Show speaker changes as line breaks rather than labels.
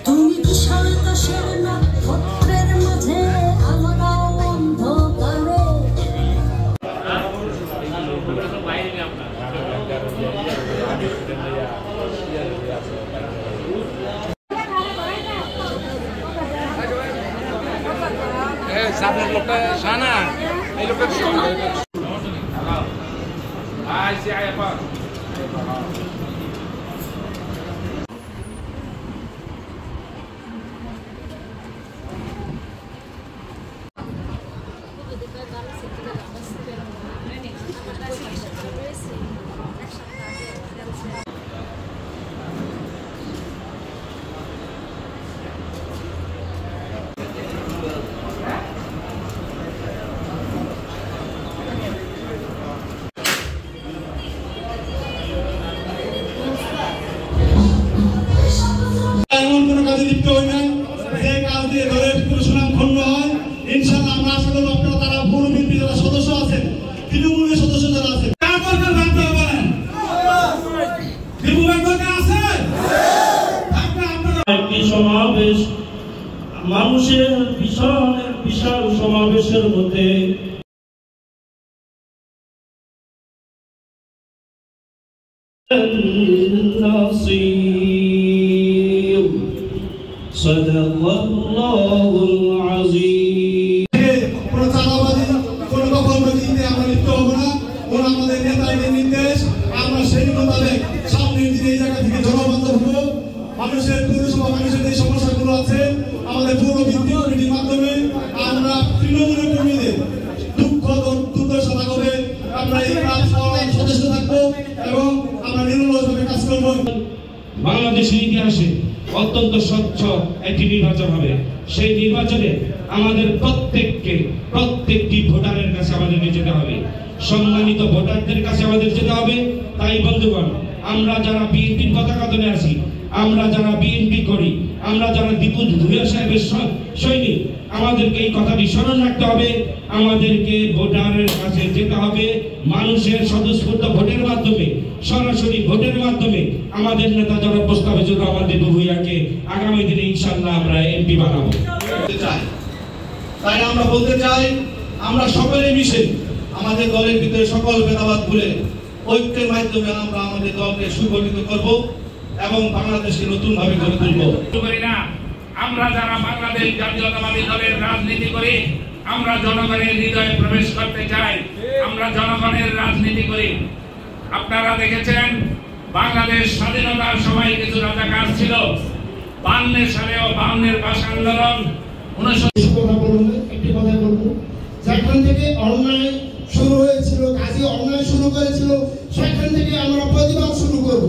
তুমি বিশাল দশের নক্ষত্রের মাঝে আমরা অন্ধকারে।
সামনের লোকটা শানা, এই লোকটা
এমন কোনো কাজে লিপ্ত হই নাই যে কাজ দিয়ে দলের কোনো সুনাম ক্ষুণ্ণ হয়। ইনশাআল্লাহ আমরা আশা করব আপনারা তারা পৌর বিএনপি যারা সদস্য আছেন, তৃণমূলের সদস্য যারা আছেন,
একটি সমাবেশ, মানুষের বিশাল সমাবেশের মধ্যে
আমাদের নেতাদের নির্দেশ, আমরা সেই মোতাবেক সামনের দিনে এই জায়গা থেকে জনবান্ধব হবো। মানুষের পৌরসভা, মানুষের যে সমস্যাগুলো আছে আমাদের পৌর ভিত্তিক কমিটির মাধ্যমে আমরা তৃণমূলের কর্মীদের দুঃখ দুর্দশা লাঘবে আমরা এই কাজ সদস্য থাকবো এবং আমরা নিরলসভাবে কাজ করবো।
বাংলাদেশের ইতিহাসে অত্যন্ত স্বচ্ছ একটি নির্বাচন হবে। সেই নির্বাচনে আমাদের প্রত্যেকটি ভোটারের কাছে আমাদেরকে যেতে হবে, সম্মানিত ভোটারদের কাছে আমাদের যেতে হবে। তাই বন্ধুগণ, আমরা যারা বিএনপির পতাকা তুলে আছি, আমরা যারা বিএনপি করি, আমরা যারা দীপু ভূঁইয়া সাহেবের সৈনিক, আমাদেরকে এই কথাটি স্মরণ রাখতে হবে। আমাদেরকে ভোটারের কাছে যেতে হবে, মানুষের স্বতঃস্ফূর্ত ভোটের মাধ্যমে, সরাসরি ভোটের মাধ্যমে আমাদের নেতা যারা প্রস্তাবে জন্য আমাদের দীপু ভূঁইয়াকে আগামী দিনে ইনশাআল্লাহ আমরা এমপি বানাবো।
তাই আমরা বলতে চাই, আমরা সকলে মিশে আমাদের দলের ভিতরে সকল ভেদাভেদ ভুলে ঐক্যের মাধ্যমে আমরা আমাদের দলকে সুগঠিত করব এবং বাংলাদেশকে নতুন ভাবে গড়ে তুলব।
আমরা যারা বাংলাদেশ জাতীয়তাবাদী দলের রাজনীতি করি, আমরা জনগণের হৃদয়ে প্রবেশ করতে চাই, আমরা জনগণের রাজনীতি করি। আপনারা দেখেছেন বাংলাদেশ স্বাধীনতার সময় কিছু রাজাকার ছিল, 52 সালেও 52-এর ভাষা আন্দোলন,
একটি কথা বলবো, যেখান থেকে অন্যায় শুরু হয়েছিল, কাজী অন্যায় শুরু করেছিল, সেখান থেকে আমরা প্রতিবাদ শুরু করব।